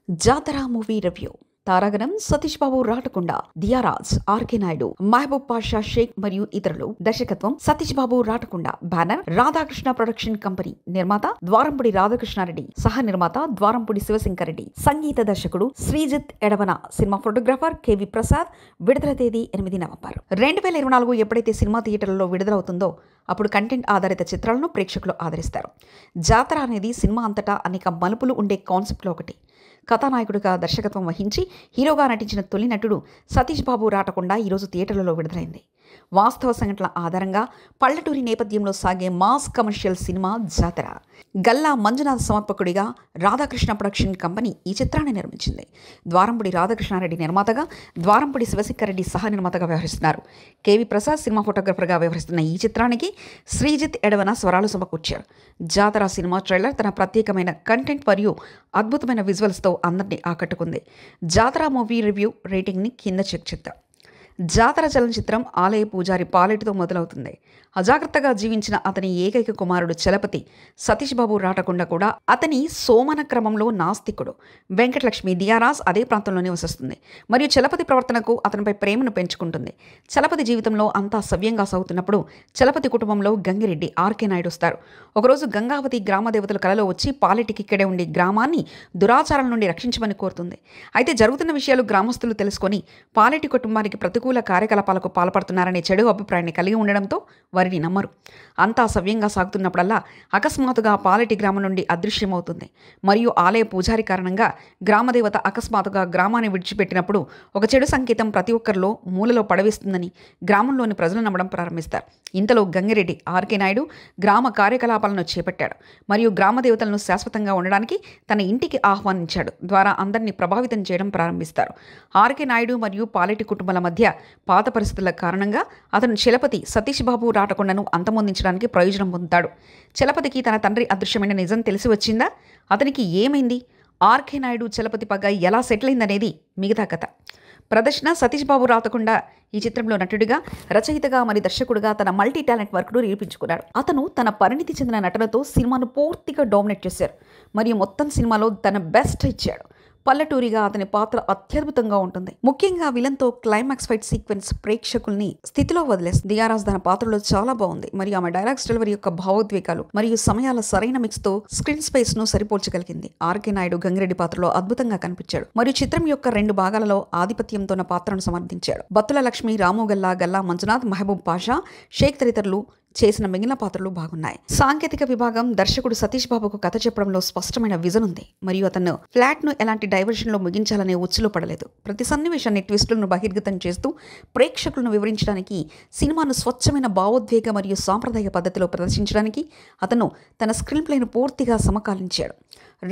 జాతర movie review. తారాగణం Satish Babu Ratakonda, Diyaraj, RK Naidu, Mahaboob Pasha Shaik మరియు ఇతరులు. దర్శకత్వం Satish Babu Ratakonda. Banner Radhakrishna production company. నిర్మాత ద్వారంపూడి రాధాకృష్ణారెడ్డి. సహ నిర్మాత ద్వారంపూడి శివశంకరెడ్డి. సంగీత దర్శకుడు Srijith Edavana. Cinema photographer KV Prasad. విడుదల తేదీ 8 నవంబర్ 2024. ఎప్పుడైతే సినిమా థియేటర్లలో విడుదలవుతుందో అప్పుడు కంటెంట్ ఆధారిత చిత్రాలను ప్రేక్షకులు ఆదరిస్తారు. జాతర అనేది సినిమా అంతటా అనేక మలుపులు ఉండే కాన్సెప్ట్లో ఒకటి. కథానాయకుడిగా దర్శకత్వం వహించి హీరోగా నటించిన తొలి నటుడు సతీష్ బాబు రాటకొండ ఈరోజు థియేటర్లలో విడుదలైంది. వాస్తవ సంఘటనల ఆధారంగా పల్లెటూరి నేపథ్యంలో సాగే మాస్ కమర్షియల్ సినిమా జాతర. గల్లా మంజునాథ్ సమర్పకుడిగా రాధాకృష్ణ ప్రొడక్షన్ కంపెనీ ఈ చిత్రాన్ని నిర్మించింది. ద్వారంపూడి రాధాకృష్ణారెడ్డి నిర్మాతగా, ద్వారంపూడి శివశంకరెడ్డి సహ నిర్మాతగా వ్యవహరిస్తున్నారు. కెవి ప్రసాద్ సినిమా ఫోటోగ్రాఫర్గా వ్యవహరిస్తున్న ఈ చిత్రానికి శ్రీజిత్ ఎడవన స్వరాలు సమకూర్చారు. జాతర సినిమా ట్రైలర్ తన ప్రత్యేకమైన కంటెంట్ మరియు అద్భుతమైన విజువల్స్తో అందరినీ ఆకట్టుకుంది. జాతర మూవీ రివ్యూ రేటింగ్ని కింద చెక్ చేద్దాం. జాతర చలనచిత్రం ఆలయ పూజారి పాలెటితో మొదలవుతుంది. అజాగ్రత్తగా జీవించిన అతని ఏకైక కుమారుడు చలపతి సతీష్ బాబు రాటకొండ కూడా అతని సోమన క్రమంలో నాస్తికుడు. వెంకటలక్ష్మి దియారాజ్ అదే ప్రాంతంలో నివసిస్తుంది మరియు చలపతి ప్రవర్తనకు అతనిపై ప్రేమను పెంచుకుంటుంది. చలపతి జీవితంలో అంతా సవ్యంగా సాగుతున్నప్పుడు చలపతి కుటుంబంలో గంగిరెడ్డి, ఆర్కే నాయుడు వస్తారు. ఒకరోజు గంగావతి గ్రామ దేవతల కలలో వచ్చి పాలెటికి ఇక్కడే ఉండి గ్రామాన్ని దురాచారాల నుండి రక్షించమని కోరుతుంది. అయితే జరుగుతున్న విషయాలు గ్రామస్తులు తెలుసుకొని పాలెటి కుటుంబానికి ప్రతికూల కార్యకలాపాలకు పాల్పడుతున్నారనే చెడు అభిప్రాయాన్ని కలిగి ఉండడంతో వారిని నమ్మరు. అంతా సవ్యంగా సాగుతున్నప్పుడల్లా అకస్మాత్తుగా పాలెటి గ్రామం నుండి అదృశ్యమవుతుంది మరియు ఆలయ పూజారి కారణంగా గ్రామదేవత అకస్మాత్తుగా గ్రామాన్ని విడిచిపెట్టినప్పుడు ఒక చెడు సంకేతం ప్రతి ఒక్కరిలో మూలలో పడవేస్తుందని గ్రామంలోని ప్రజలు నమ్మడం ప్రారంభిస్తారు. ఇంతలో గంగిరెడ్డి, ఆర్కే నాయుడు గ్రామ కార్యకలాపాలను చేపట్టాడు మరియు గ్రామదేవతలను శాశ్వతంగా ఉండడానికి తన ఇంటికి ఆహ్వానించాడు ద్వారా అందరినీ ప్రభావితం చేయడం ప్రారంభిస్తారు. ఆర్కే నాయుడు మరియు పాలెటి కుటుంబాల మధ్య పాత పరిస్థితుల కారణంగా అతను చలపతి సతీష్ బాబు రాటకొండను అంతమొందించడానికి ప్రయోజనం పొందుతాడు. చలపతికి తన తండ్రి అదృశ్యమైన నిజం తెలిసి వచ్చిందా? అతనికి ఏమైంది? ఆర్కే నాయుడు చలపతి పగ ఎలా సెటిల్ అయిందనేది మిగతా కథ. ప్రదర్శన సతీష్ బాబు రాటకొండ ఈ చిత్రంలో నటుడిగా, రచయితగా మరియు దర్శకుడిగా తన మల్టీ టాలెంట్ వర్క్ను నిరూపించుకున్నాడు. అతను తన పరిణితి చెందిన నటనతో సినిమాను పూర్తిగా డామినేట్ చేశారు మరియు మొత్తం సినిమాలో తన బెస్ట్ ఇచ్చాడు. పల్లెటూరిగా అతని పాత్ర అత్యద్భుతంగా ఉంటుంది. ముఖ్యంగా విలన్తో క్లైమాక్స్ ఫైట్ సీక్వెన్స్ ప్రేక్షకుల్ని స్థితిలో వదిలేస్తుంది. దియారాజ్ తన పాత్రలో చాలా బాగుంది మరియు ఆమె డైలాగ్స్ డెలివరీ యొక్క భావోద్వేగాలు మరియు సమయాల సరైన మిక్స్ తో స్క్రీన్ స్పేస్ ను సరిపోల్చగలిగింది. ఆర్కే నాయుడు గంగిరెడ్డి పాత్రలో అద్భుతంగా కనిపించాడు మరియు చిత్రం యొక్క 2 భాగాలలో ఆధిపత్యంతో ఉన్న పాత్రను సమర్థించాడు. బత్తుల లక్ష్మి, రాము గల్లా, గల్లా మంజునాథ్, మహబూబ్ పాషా, షేక్ తదితరులు చేసిన మిగిలిన పాత్రలు బాగున్నాయి. సాంకేతిక విభాగం దర్శకుడు సతీష్ బాబుకు కథ చెప్పడంలో స్పష్టమైన విజన్ ఉంది మరియు అతను ఫ్లాట్ ను ఎలాంటి డైవర్షన్ లో ముగించాలనే ఉచ్చులో పడలేదు. ప్రతి సన్నివేశాన్ని ట్విస్టులను బహిర్గతం చేస్తూ ప్రేక్షకులను వివరించడానికి, సినిమాను స్వచ్ఛమైన భావోద్వేగ మరియు సాంప్రదాయ పద్ధతిలో ప్రదర్శించడానికి అతను తన స్క్రీన్ ప్లేను పూర్తిగా సమకాలించాడు.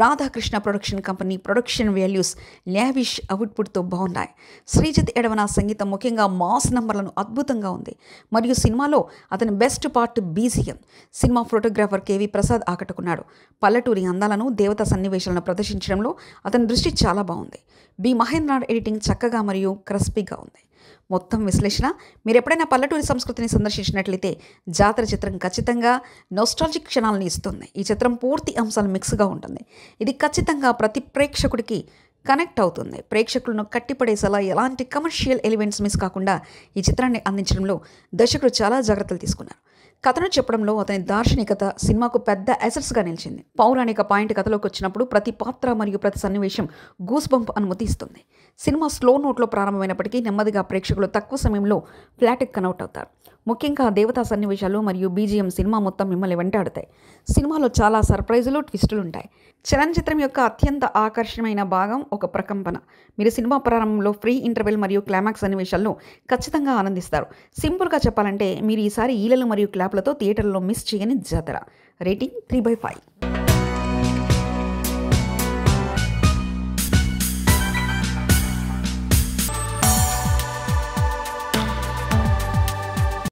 Radhakrishna production company production values lavish అవుట్పుట్తో బాగున్నాయి. శ్రీజిత్ ఎడవన సంగీతం ముఖ్యంగా మాస్ నంబర్లను అద్భుతంగా ఉంది మరియు సినిమాలో అతని best part BGM. Cinema photographer KV Prasad ఆకట్టుకున్నాడు. పల్లెటూరి అందాలను, దేవతా సన్నివేశాలను ప్రదర్శించడంలో అతని దృష్టి చాలా బాగుంది. బి మహేంద్రనాథ్ ఎడిటింగ్ చక్కగా మరియు క్రిస్పీగా ఉంది. మొత్తం విశ్లేషణ: మీరు ఎప్పుడైనా పల్లెటూరి సంస్కృతిని సందర్శించినట్లయితే జాతర చిత్రం ఖచ్చితంగా నోస్టాల్జిక్ క్షణాలను ఇస్తుంది. ఈ చిత్రం పూర్తి అంశాలు మిక్స్గా ఉంటుంది. ఇది ఖచ్చితంగా ప్రతి ప్రేక్షకుడికి కనెక్ట్ అవుతుంది. ప్రేక్షకులను కట్టిపడేసేలా ఎలాంటి కమర్షియల్ ఎలిమెంట్స్ మిస్ కాకుండా ఈ చిత్రాన్ని అందించడంలో దర్శకుడు చాలా జాగ్రత్తలు తీసుకున్నారు. కథను చెప్పడంలో అతని దార్శనికత సినిమాకు పెద్ద అసెట్స్గా నిలిచింది. పౌరాణిక పాయింట్ కథలోకి వచ్చినప్పుడు ప్రతి పాత్ర మరియు ప్రతి సన్నివేశం గూస్ బంప్ అనుమతి ఇస్తుంది. సినిమా స్లో నోట్లో ప్రారంభమైనప్పటికీ నెమ్మదిగా ప్రేక్షకులు తక్కువ సమయంలో ఫ్లాట్కి కనౌట్ అవుతారు. ముఖ్యంగా దేవతా సన్నివేశాలు మరియు బీజిఎం సినిమా మొత్తం మిమ్మల్ని వెంటాడుతాయి. సినిమాలో చాలా సర్ప్రైజులు, ట్విస్టులు ఉంటాయి. చలనచిత్రం యొక్క అత్యంత ఆకర్షణీయమైన భాగం ఒక ప్రకంపన. మీరు సినిమా ప్రారంభంలో ఫ్రీ ఇంటర్వెల్ మరియు క్లైమాక్స్ సన్నివేశాలను ఖచ్చితంగా ఆనందిస్తారు. సింపుల్గా చెప్పాలంటే మీరు ఈసారి ఈలలు మరియు క్లాప్లతో థియేటర్లో మిస్ చేయని జాతర. రేటింగ్ 3/5.